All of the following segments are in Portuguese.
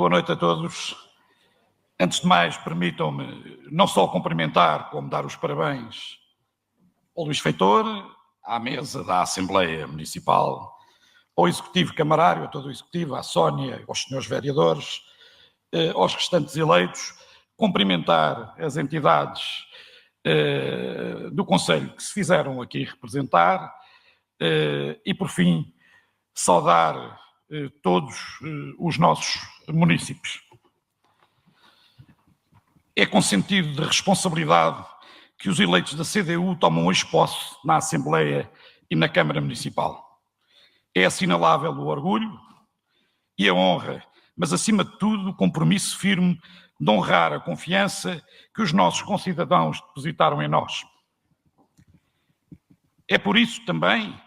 Boa noite a todos. Antes de mais, permitam-me não só cumprimentar, como dar os parabéns ao Luís Feitor, à mesa da Assembleia Municipal, ao Executivo Camarário, a todo o Executivo, à Sónia, aos senhores vereadores, aos restantes eleitos, cumprimentar as entidades do Conselho que se fizeram aqui representar e, por fim, saudar todos os nossos munícipes. É com sentido de responsabilidade que os eleitos da CDU tomam hoje posse na Assembleia e na Câmara Municipal. É assinalável o orgulho e a honra, mas acima de tudo o compromisso firme de honrar a confiança que os nossos concidadãos depositaram em nós. É por isso também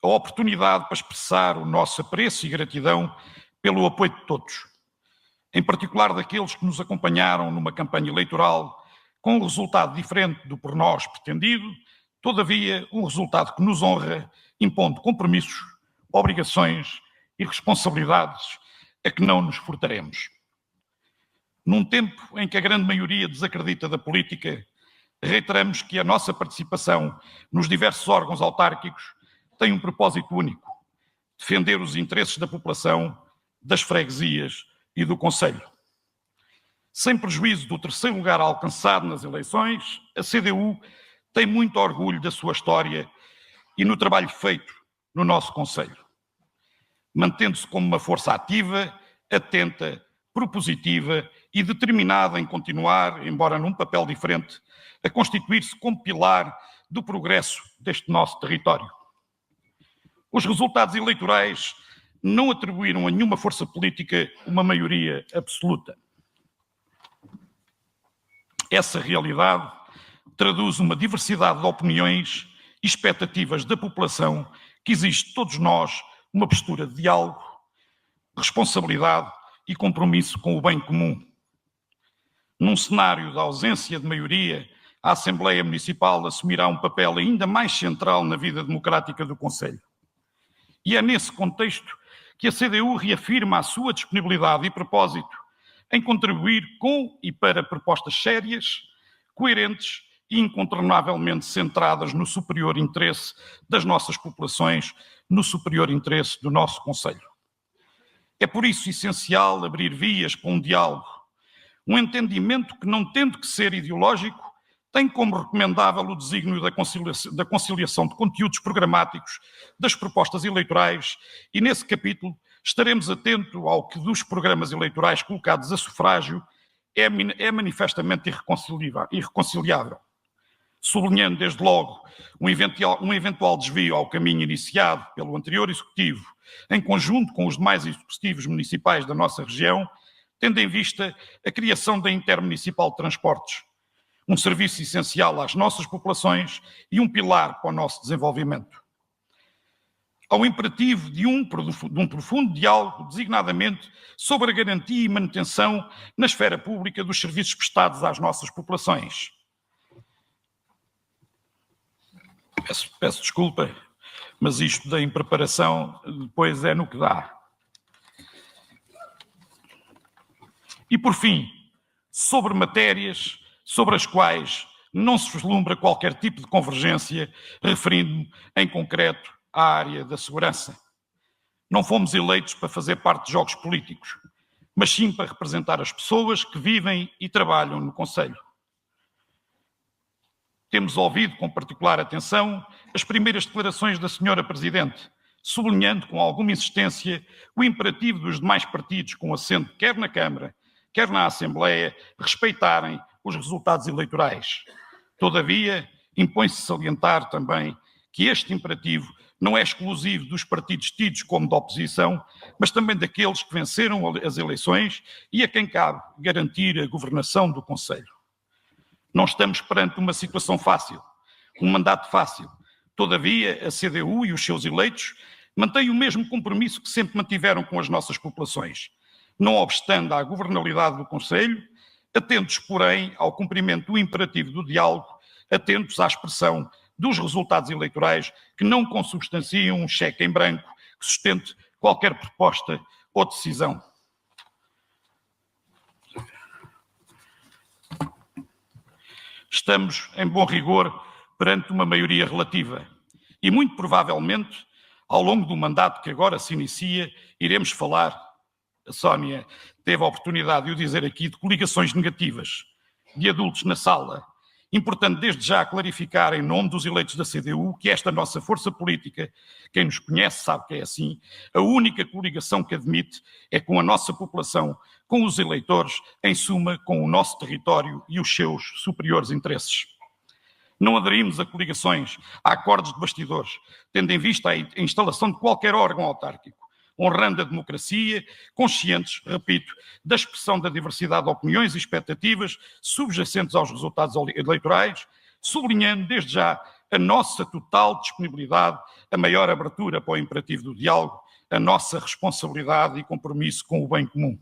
a oportunidade para expressar o nosso apreço e gratidão pelo apoio de todos, em particular daqueles que nos acompanharam numa campanha eleitoral com um resultado diferente do por nós pretendido, todavia um resultado que nos honra, impondo compromissos, obrigações e responsabilidades a que não nos furtaremos. Num tempo em que a grande maioria desacredita da política, reiteramos que a nossa participação nos diversos órgãos autárquicos tem um propósito único: defender os interesses da população, das freguesias e do Conselho. Sem prejuízo do terceiro lugar alcançado nas eleições, a CDU tem muito orgulho da sua história e no trabalho feito no nosso Conselho, mantendo-se como uma força ativa, atenta, propositiva e determinada em continuar, embora num papel diferente, a constituir-se como pilar do progresso deste nosso território. Os resultados eleitorais não atribuíram a nenhuma força política uma maioria absoluta. Essa realidade traduz uma diversidade de opiniões e expectativas da população que exige de todos nós uma postura de diálogo, responsabilidade e compromisso com o bem comum. Num cenário de ausência de maioria, a Assembleia Municipal assumirá um papel ainda mais central na vida democrática do Conselho. E é nesse contexto que a CDU reafirma a sua disponibilidade e propósito em contribuir com e para propostas sérias, coerentes e incontornavelmente centradas no superior interesse das nossas populações, no superior interesse do nosso Conselho. É por isso essencial abrir vias para um diálogo, um entendimento que, não tendo que ser ideológico, tem como recomendável o desígnio da conciliação de conteúdos programáticos das propostas eleitorais e, nesse capítulo, estaremos atentos ao que dos programas eleitorais colocados a sufrágio é manifestamente irreconciliável, sublinhando desde logo um eventual desvio ao caminho iniciado pelo anterior Executivo, em conjunto com os demais Executivos municipais da nossa região, tendo em vista a criação da Intermunicipal de Transportes, um serviço essencial às nossas populações e um pilar para o nosso desenvolvimento. Ao imperativo de um profundo diálogo, designadamente sobre a garantia e manutenção na esfera pública dos serviços prestados às nossas populações. Peço desculpa, mas isto da impreparação depois é no que dá. E por fim, sobre matérias sobre as quais não se vislumbra qualquer tipo de convergência, referindo-me em concreto à área da segurança. Não fomos eleitos para fazer parte de jogos políticos, mas sim para representar as pessoas que vivem e trabalham no Conselho. Temos ouvido com particular atenção as primeiras declarações da Sra. Presidente, sublinhando com alguma insistência o imperativo dos demais partidos com assento quer na Câmara, quer na Assembleia, respeitarem os resultados eleitorais. Todavia, impõe-se salientar também que este imperativo não é exclusivo dos partidos tidos como de oposição, mas também daqueles que venceram as eleições e a quem cabe garantir a governação do Conselho. Não estamos perante uma situação fácil, um mandato fácil. Todavia, a CDU e os seus eleitos mantêm o mesmo compromisso que sempre mantiveram com as nossas populações, não obstando à governabilidade do Conselho, atentos, porém, ao cumprimento do imperativo do diálogo, atentos à expressão dos resultados eleitorais que não consubstanciam um cheque em branco que sustente qualquer proposta ou decisão. Estamos, em bom rigor, perante uma maioria relativa e, muito provavelmente, ao longo do mandato que agora se inicia, iremos falar, a Sónia teve a oportunidade de o dizer aqui, de coligações negativas, de adultos na sala. Importante desde já clarificar em nome dos eleitos da CDU que esta nossa força política, quem nos conhece sabe que é assim, a única coligação que admite é com a nossa população, com os eleitores, em suma, com o nosso território e os seus superiores interesses. Não aderimos a coligações, a acordos de bastidores, tendo em vista a instalação de qualquer órgão autárquico, honrando a democracia, conscientes, repito, da expressão da diversidade de opiniões e expectativas subjacentes aos resultados eleitorais, sublinhando desde já a nossa total disponibilidade, a maior abertura para o imperativo do diálogo, a nossa responsabilidade e compromisso com o bem comum.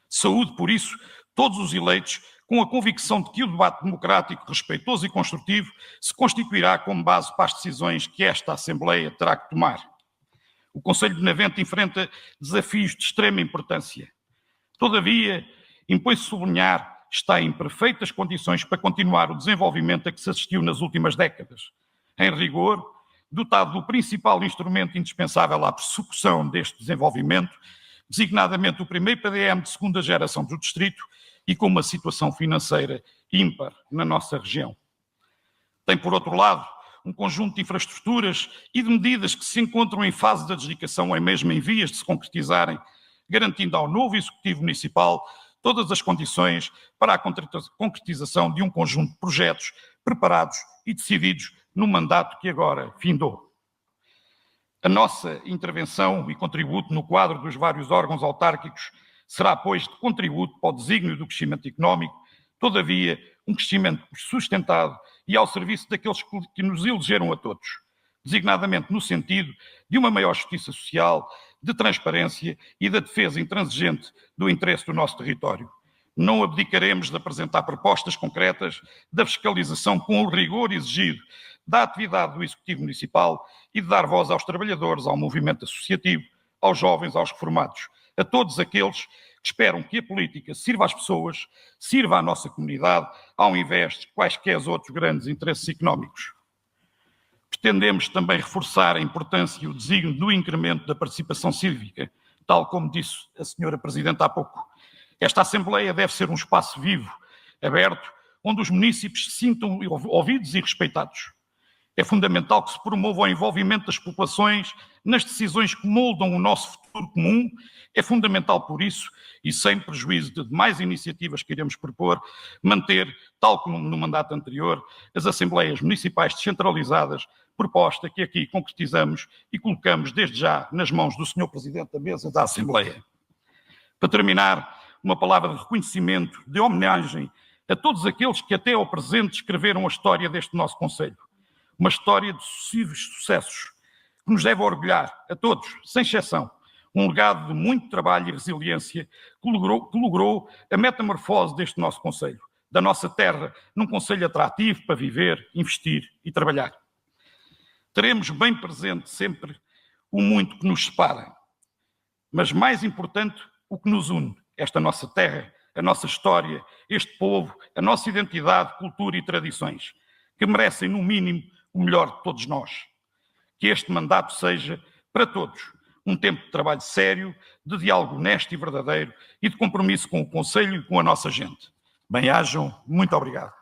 Saúde, por isso, todos os eleitos, com a convicção de que o debate democrático, respeitoso e construtivo se constituirá como base para as decisões que esta Assembleia terá que tomar. O Conselho de Benavente enfrenta desafios de extrema importância. Todavia, impõe-se sublinhar, está em perfeitas condições para continuar o desenvolvimento a que se assistiu nas últimas décadas. Em rigor, dotado do principal instrumento indispensável à persecução deste desenvolvimento, designadamente o primeiro PDM de segunda geração do Distrito e com uma situação financeira ímpar na nossa região. Tem, por outro lado, um conjunto de infraestruturas e de medidas que se encontram em fase de adjudicação ou mesmo em vias de se concretizarem, garantindo ao novo Executivo Municipal todas as condições para a concretização de um conjunto de projetos preparados e decididos no mandato que agora findou. A nossa intervenção e contributo no quadro dos vários órgãos autárquicos será, pois, de contributo para o desígnio do crescimento económico, todavia, um crescimento sustentado e ao serviço daqueles que nos elegeram a todos, designadamente no sentido de uma maior justiça social, de transparência e da defesa intransigente do interesse do nosso território. Não abdicaremos de apresentar propostas concretas da fiscalização com o rigor exigido da atividade do Executivo Municipal e de dar voz aos trabalhadores, ao movimento associativo, aos jovens, aos reformados, a todos aqueles que esperam que a política sirva às pessoas, sirva à nossa comunidade, ao invés de quaisquer outros grandes interesses económicos. Pretendemos também reforçar a importância e o desígnio do incremento da participação cívica, tal como disse a senhora Presidente há pouco. Esta Assembleia deve ser um espaço vivo, aberto, onde os munícipes se sintam ouvidos e respeitados. É fundamental que se promova o envolvimento das populações nas decisões que moldam o nosso futuro comum. É fundamental, por isso, e sem prejuízo de demais iniciativas que iremos propor, manter, tal como no mandato anterior, as Assembleias Municipais descentralizadas, proposta que aqui concretizamos e colocamos desde já nas mãos do Sr. Presidente da Mesa da Assembleia. Para terminar, uma palavra de reconhecimento, de homenagem a todos aqueles que até ao presente escreveram a história deste nosso Conselho. Uma história de sucessivos sucessos, que nos deve orgulhar, a todos, sem exceção, um legado de muito trabalho e resiliência que logrou a metamorfose deste nosso Conselho, da nossa terra, num Conselho atrativo para viver, investir e trabalhar. Teremos bem presente sempre o muito que nos separa, mas mais importante, o que nos une, esta nossa terra, a nossa história, este povo, a nossa identidade, cultura e tradições, que merecem, no mínimo, o melhor de todos nós. Que este mandato seja, para todos, um tempo de trabalho sério, de diálogo honesto e verdadeiro e de compromisso com o Conselho e com a nossa gente. Bem-ajam, muito obrigado.